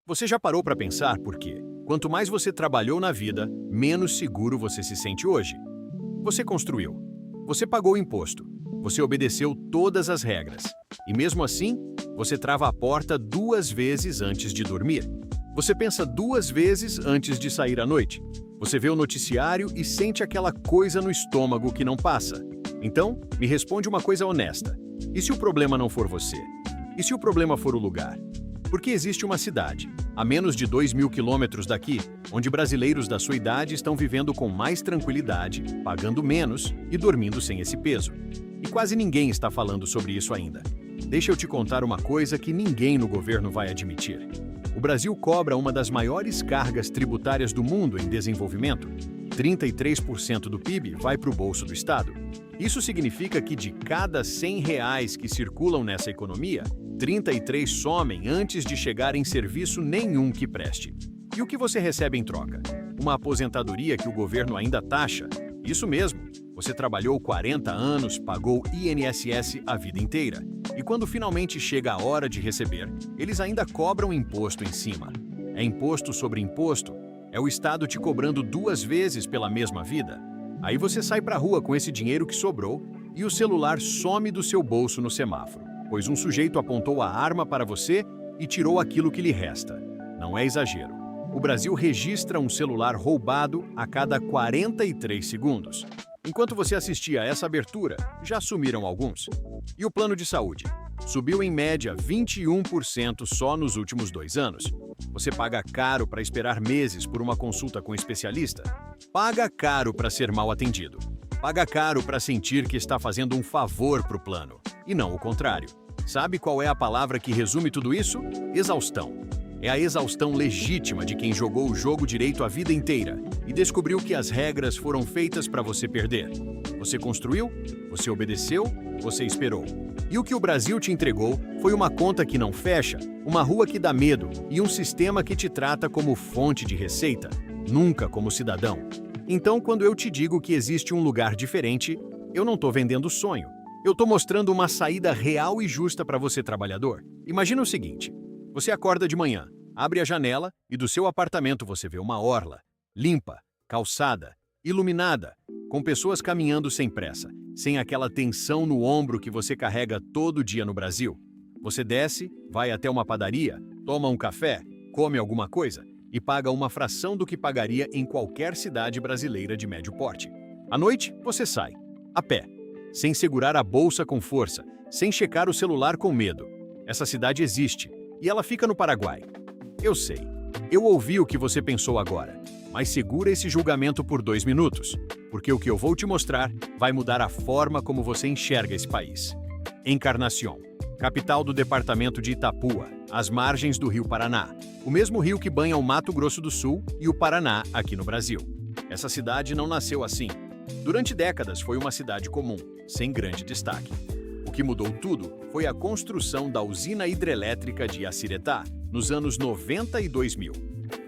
Você já parou para pensar por quê? Quanto mais você trabalhou na vida, menos seguro você se sente hoje. Você construiu. Você pagou imposto. Você obedeceu todas as regras. E mesmo assim, você trava a porta 2 vezes antes de dormir. Você pensa 2 vezes antes de sair à noite. Você vê o noticiário e sente aquela coisa no estômago que não passa. Então, me responde uma coisa honesta. E se o problema não for você? E se o problema for o lugar? Porque existe uma cidade, a menos de 2.000 quilômetros daqui, onde brasileiros da sua idade estão vivendo com mais tranquilidade, pagando menos e dormindo sem esse peso. E quase ninguém está falando sobre isso ainda. Deixa eu te contar uma coisa que ninguém no governo vai admitir. O Brasil cobra uma das maiores cargas tributárias do mundo em desenvolvimento. 33% do PIB vai para o bolso do Estado. Isso significa que de cada R$ 100 que circulam nessa economia, 33 somem antes de chegar em serviço nenhum que preste. E o que você recebe em troca? Uma aposentadoria que o governo ainda taxa? Isso mesmo, você trabalhou 40 anos, pagou INSS a vida inteira. E quando finalmente chega a hora de receber, eles ainda cobram imposto em cima. É imposto sobre imposto. É o Estado te cobrando 2 vezes pela mesma vida. Aí você sai pra rua com esse dinheiro que sobrou e o celular some do seu bolso no semáforo, pois um sujeito apontou a arma para você e tirou aquilo que lhe resta. Não é exagero. O Brasil registra um celular roubado a cada 43 segundos. Enquanto você assistia a essa abertura, já sumiram alguns. E o plano de saúde? Subiu em média 21% só nos últimos 2 anos. Você paga caro para esperar meses por uma consulta com especialista? Paga caro para ser mal atendido. Paga caro para sentir que está fazendo um favor para o plano, e não o contrário. Sabe qual é a palavra que resume tudo isso? Exaustão. É a exaustão legítima de quem jogou o jogo direito a vida inteira e descobriu que as regras foram feitas para você perder. Você construiu, você obedeceu, você esperou. E o que o Brasil te entregou foi uma conta que não fecha, uma rua que dá medo e um sistema que te trata como fonte de receita, nunca como cidadão. Então, quando eu te digo que existe um lugar diferente, eu não estou vendendo sonho. Eu estou mostrando uma saída real e justa para você, trabalhador. Imagina o seguinte. Você acorda de manhã, abre a janela e do seu apartamento você vê uma orla, limpa, calçada, iluminada, com pessoas caminhando sem pressa, sem aquela tensão no ombro que você carrega todo dia no Brasil. Você desce, vai até uma padaria, toma um café, come alguma coisa e paga uma fração do que pagaria em qualquer cidade brasileira de médio porte. À noite, você sai, a pé, sem segurar a bolsa com força, sem checar o celular com medo. Essa cidade existe. E ela fica no Paraguai. Eu sei, eu ouvi o que você pensou agora, mas segura esse julgamento por 2 minutos, porque o que eu vou te mostrar vai mudar a forma como você enxerga esse país. Encarnación, capital do departamento de Itapúa, às margens do Rio Paraná, o mesmo rio que banha o Mato Grosso do Sul e o Paraná aqui no Brasil. Essa cidade não nasceu assim. Durante décadas foi uma cidade comum, sem grande destaque. O que mudou tudo foi a construção da usina hidrelétrica de Yacyretá, nos anos 90 e 2000.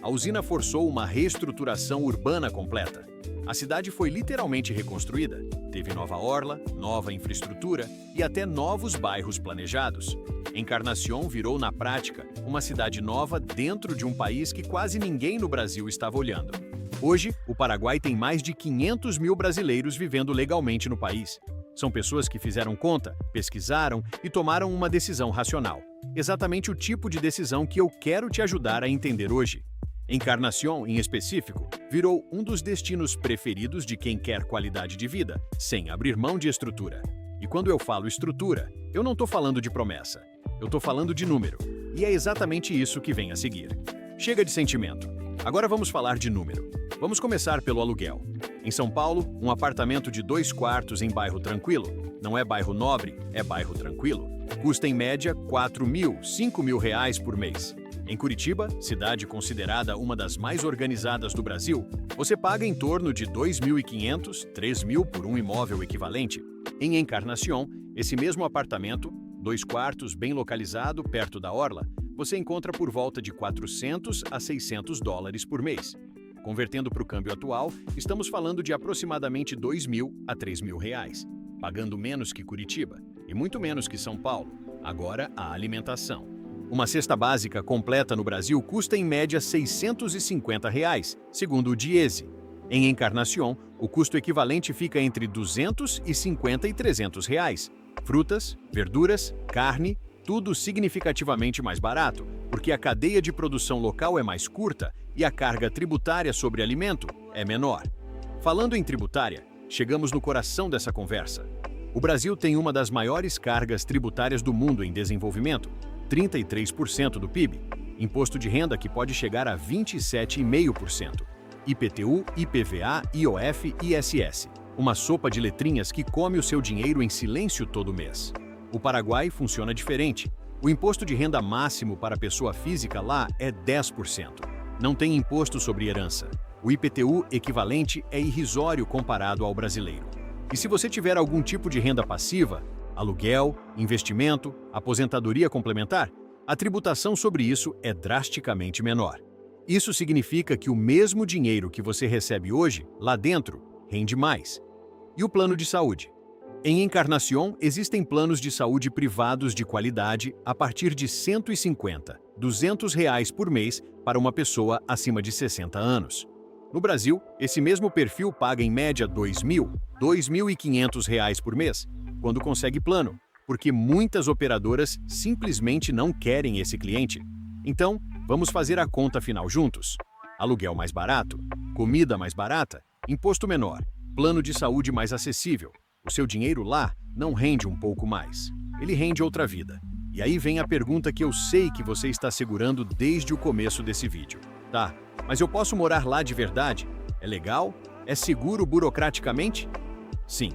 A usina forçou uma reestruturação urbana completa. A cidade foi literalmente reconstruída. Teve nova orla, nova infraestrutura e até novos bairros planejados. Encarnación virou, na prática, uma cidade nova dentro de um país que quase ninguém no Brasil estava olhando. Hoje, o Paraguai tem mais de 500 mil brasileiros vivendo legalmente no país. São pessoas que fizeram conta, pesquisaram e tomaram uma decisão racional. Exatamente o tipo de decisão que eu quero te ajudar a entender hoje. Encarnación, em específico, virou um dos destinos preferidos de quem quer qualidade de vida, sem abrir mão de estrutura. E quando eu falo estrutura, eu não estou falando de promessa. Eu estou falando de número. E é exatamente isso que vem a seguir. Chega de sentimento. Agora vamos falar de número. Vamos começar pelo aluguel. Em São Paulo, um apartamento de 2 quartos em bairro tranquilo, não é bairro nobre, é bairro tranquilo, custa em média R$ 4.000, R$ 5.000 por mês. Em Curitiba, cidade considerada uma das mais organizadas do Brasil, você paga em torno de R$ 2.500, R$ 3.000 por um imóvel equivalente. Em Encarnación, esse mesmo apartamento, 2 quartos bem localizado, perto da orla, você encontra por volta de 400 a 600 dólares por mês. Convertendo para o câmbio atual, estamos falando de aproximadamente R$ 2.000 a R$ 3.000, pagando menos que Curitiba e muito menos que São Paulo. Agora, a alimentação. Uma cesta básica completa no Brasil custa em média R$ 650, segundo o Diese. Em Encarnación, o custo equivalente fica entre R$ 250 e R$ 300. Frutas, verduras, carne, tudo significativamente mais barato, porque a cadeia de produção local é mais curta e a carga tributária sobre alimento é menor. Falando em tributária, chegamos no coração dessa conversa. O Brasil tem uma das maiores cargas tributárias do mundo em desenvolvimento, 33% do PIB, imposto de renda que pode chegar a 27,5%, IPTU, IPVA, IOF e ISS, uma sopa de letrinhas que come o seu dinheiro em silêncio todo mês. O Paraguai funciona diferente. O imposto de renda máximo para pessoa física lá é 10%. Não tem imposto sobre herança. O IPTU equivalente é irrisório comparado ao brasileiro. E se você tiver algum tipo de renda passiva, aluguel, investimento, aposentadoria complementar, a tributação sobre isso é drasticamente menor. Isso significa que o mesmo dinheiro que você recebe hoje, lá dentro, rende mais. E o plano de saúde? Em Encarnación, existem planos de saúde privados de qualidade a partir de R$ 150, R$ 200 por mês para uma pessoa acima de 60 anos. No Brasil, esse mesmo perfil paga em média R$ 2.000, R$ 2.500 por mês, quando consegue plano, porque muitas operadoras simplesmente não querem esse cliente. Então, vamos fazer a conta final juntos. Aluguel mais barato, comida mais barata, imposto menor, plano de saúde mais acessível. O seu dinheiro lá não rende um pouco mais. Ele rende outra vida. E aí vem a pergunta que eu sei que você está segurando desde o começo desse vídeo. Tá, mas eu posso morar lá de verdade? É legal? É seguro burocraticamente? Sim.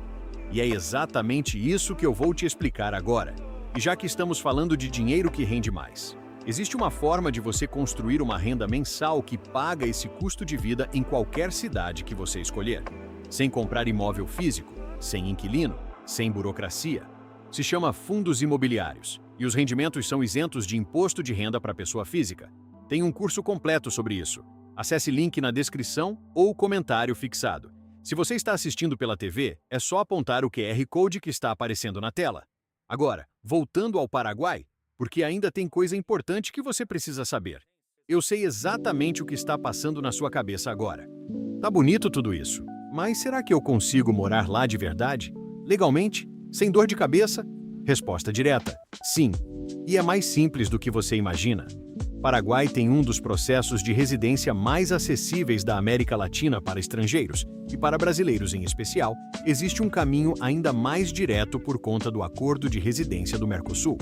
E é exatamente isso que eu vou te explicar agora. E já que estamos falando de dinheiro que rende mais, existe uma forma de você construir uma renda mensal que paga esse custo de vida em qualquer cidade que você escolher, sem comprar imóvel físico, sem inquilino, sem burocracia. Se chama fundos imobiliários, e os rendimentos são isentos de imposto de renda para pessoa física. Tem um curso completo sobre isso. Acesse link na descrição ou comentário fixado. Se você está assistindo pela TV, é só apontar o QR Code que está aparecendo na tela. Agora, voltando ao Paraguai, porque ainda tem coisa importante que você precisa saber. Eu sei exatamente o que está passando na sua cabeça agora. Tá bonito tudo isso, mas será que eu consigo morar lá de verdade? Legalmente? Sem dor de cabeça? Resposta direta: sim. E é mais simples do que você imagina. Paraguai tem um dos processos de residência mais acessíveis da América Latina para estrangeiros, e para brasileiros em especial, existe um caminho ainda mais direto por conta do Acordo de Residência do Mercosul.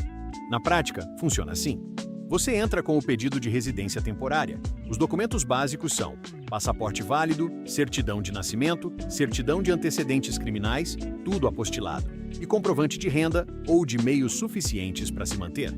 Na prática, funciona assim. Você entra com o pedido de residência temporária. Os documentos básicos são passaporte válido, certidão de nascimento, certidão de antecedentes criminais, tudo apostilado, e comprovante de renda ou de meios suficientes para se manter.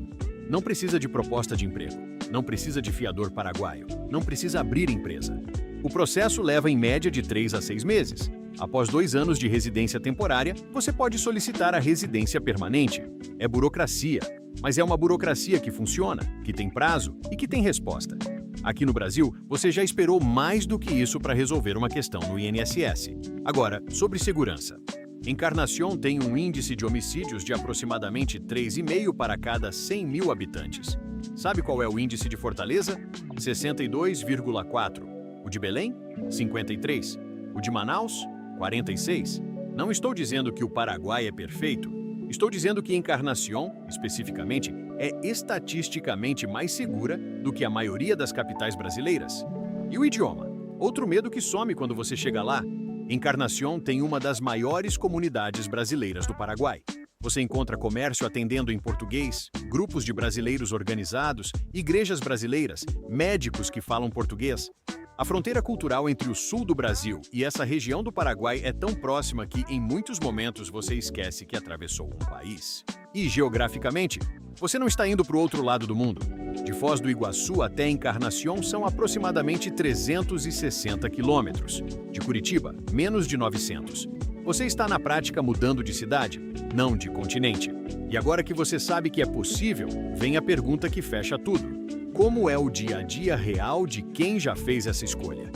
Não precisa de proposta de emprego, não precisa de fiador paraguaio, não precisa abrir empresa. O processo leva em média de 3 a 6 meses. Após 2 anos de residência temporária, você pode solicitar a residência permanente. É burocracia, mas é uma burocracia que funciona, que tem prazo e que tem resposta. Aqui no Brasil, você já esperou mais do que isso para resolver uma questão no INSS. Agora, sobre segurança. Encarnación tem um índice de homicídios de aproximadamente 3,5 para cada 100 mil habitantes. Sabe qual é o índice de Fortaleza? 62,4. O de Belém? 53. O de Manaus? 46. Não estou dizendo que o Paraguai é perfeito. Estou dizendo que Encarnación, especificamente, é estatisticamente mais segura do que a maioria das capitais brasileiras. E o idioma? Outro medo que some quando você chega lá. Encarnación tem uma das maiores comunidades brasileiras do Paraguai. Você encontra comércio atendendo em português, grupos de brasileiros organizados, igrejas brasileiras, médicos que falam português. A fronteira cultural entre o sul do Brasil e essa região do Paraguai é tão próxima que, em muitos momentos, você esquece que atravessou um país. E, geograficamente, você não está indo para o outro lado do mundo. De Foz do Iguaçu até Encarnación são aproximadamente 360 quilômetros. De Curitiba, menos de 900. Você está na prática mudando de cidade, não de continente. E agora que você sabe que é possível, vem a pergunta que fecha tudo. Como é o dia a dia real de quem já fez essa escolha?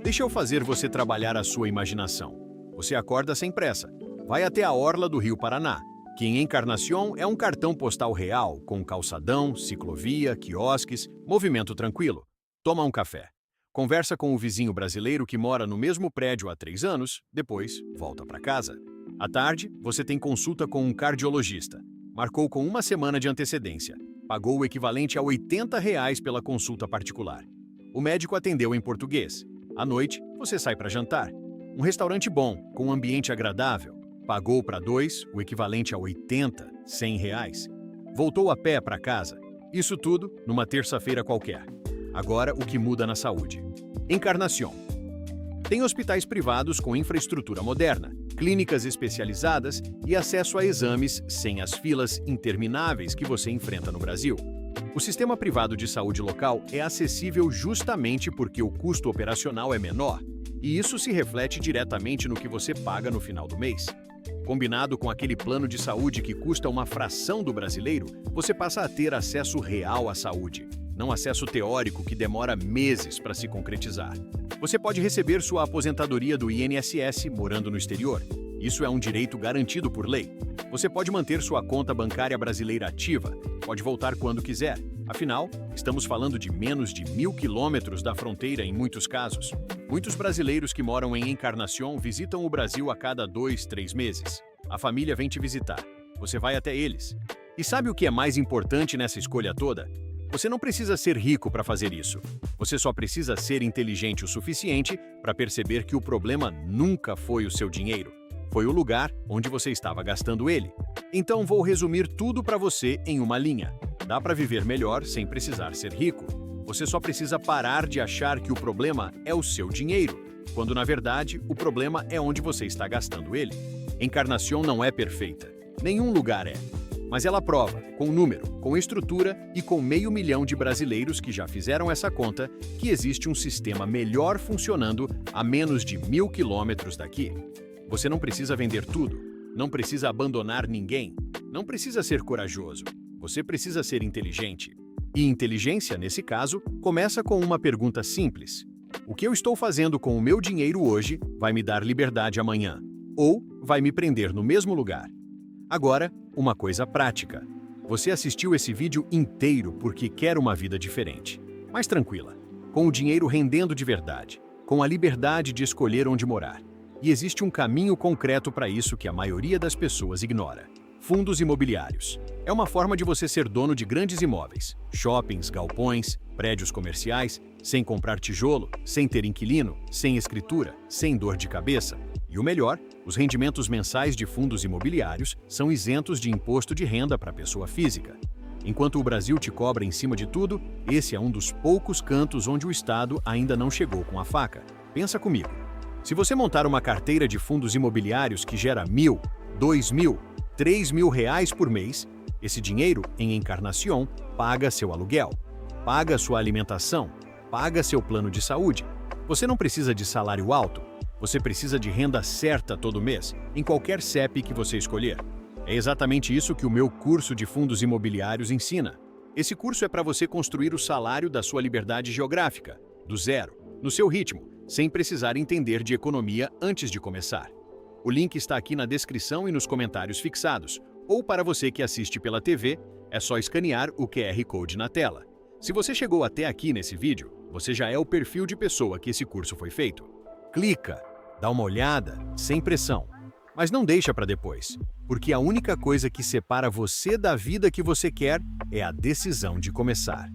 Deixa eu fazer você trabalhar a sua imaginação. Você acorda sem pressa, vai até a orla do Rio Paraná, que em Encarnación é um cartão postal real, com calçadão, ciclovia, quiosques, movimento tranquilo. Toma um café. Conversa com o vizinho brasileiro que mora no mesmo prédio há 3 anos, depois volta para casa. À tarde, você tem consulta com um cardiologista. Marcou com 1 semana de antecedência. Pagou o equivalente a R$ 80 pela consulta particular. O médico atendeu em português. À noite, você sai para jantar. Um restaurante bom, com um ambiente agradável. Pagou para 2, o equivalente a 80, R$ 100. Voltou a pé para casa. Isso tudo numa terça-feira qualquer. Agora, o que muda na saúde. Encarnación. Tem hospitais privados com infraestrutura moderna, clínicas especializadas e acesso a exames sem as filas intermináveis que você enfrenta no Brasil. O sistema privado de saúde local é acessível justamente porque o custo operacional é menor, e isso se reflete diretamente no que você paga no final do mês. Combinado com aquele plano de saúde que custa uma fração do brasileiro, você passa a ter acesso real à saúde, não acesso teórico que demora meses para se concretizar. Você pode receber sua aposentadoria do INSS morando no exterior. Isso é um direito garantido por lei. Você pode manter sua conta bancária brasileira ativa, pode voltar quando quiser. Afinal, estamos falando de menos de 1.000 quilômetros da fronteira em muitos casos. Muitos brasileiros que moram em Encarnación visitam o Brasil a cada 2, 3 meses. A família vem te visitar. Você vai até eles. E sabe o que é mais importante nessa escolha toda? Você não precisa ser rico para fazer isso. Você só precisa ser inteligente o suficiente para perceber que o problema nunca foi o seu dinheiro. Foi o lugar onde você estava gastando ele. Então vou resumir tudo para você em uma linha. Dá para viver melhor sem precisar ser rico. Você só precisa parar de achar que o problema é o seu dinheiro, quando na verdade o problema é onde você está gastando ele. Encarnación não é perfeita. Nenhum lugar é. Mas ela prova, com número, com estrutura e com 500 mil de brasileiros que já fizeram essa conta, que existe um sistema melhor funcionando a menos de 1.000 quilômetros daqui. Você não precisa vender tudo, não precisa abandonar ninguém, não precisa ser corajoso. Você precisa ser inteligente. E inteligência, nesse caso, começa com uma pergunta simples. O que eu estou fazendo com o meu dinheiro hoje vai me dar liberdade amanhã? Ou vai me prender no mesmo lugar? Agora, uma coisa prática. Você assistiu esse vídeo inteiro porque quer uma vida diferente, mais tranquila, com o dinheiro rendendo de verdade, com a liberdade de escolher onde morar. E existe um caminho concreto para isso que a maioria das pessoas ignora. Fundos imobiliários. É uma forma de você ser dono de grandes imóveis, shoppings, galpões, prédios comerciais, sem comprar tijolo, sem ter inquilino, sem escritura, sem dor de cabeça. E o melhor, os rendimentos mensais de fundos imobiliários são isentos de imposto de renda para a pessoa física. Enquanto o Brasil te cobra em cima de tudo, esse é um dos poucos cantos onde o Estado ainda não chegou com a faca. Pensa comigo. Se você montar uma carteira de fundos imobiliários que gera R$ 1.000, R$ 2.000, R$ 3.000 por mês, esse dinheiro, em Encarnación, paga seu aluguel, paga sua alimentação, paga seu plano de saúde. Você não precisa de salário alto, você precisa de renda certa todo mês, em qualquer CEP que você escolher. É exatamente isso que o meu curso de fundos imobiliários ensina. Esse curso é para você construir o salário da sua liberdade geográfica, do zero, no seu ritmo, sem precisar entender de economia antes de começar. O link está aqui na descrição e nos comentários fixados, ou para você que assiste pela TV, é só escanear o QR Code na tela. Se você chegou até aqui nesse vídeo, você já é o perfil de pessoa que esse curso foi feito. Clica, dá uma olhada, sem pressão. Mas não deixa para depois, porque a única coisa que separa você da vida que você quer é a decisão de começar.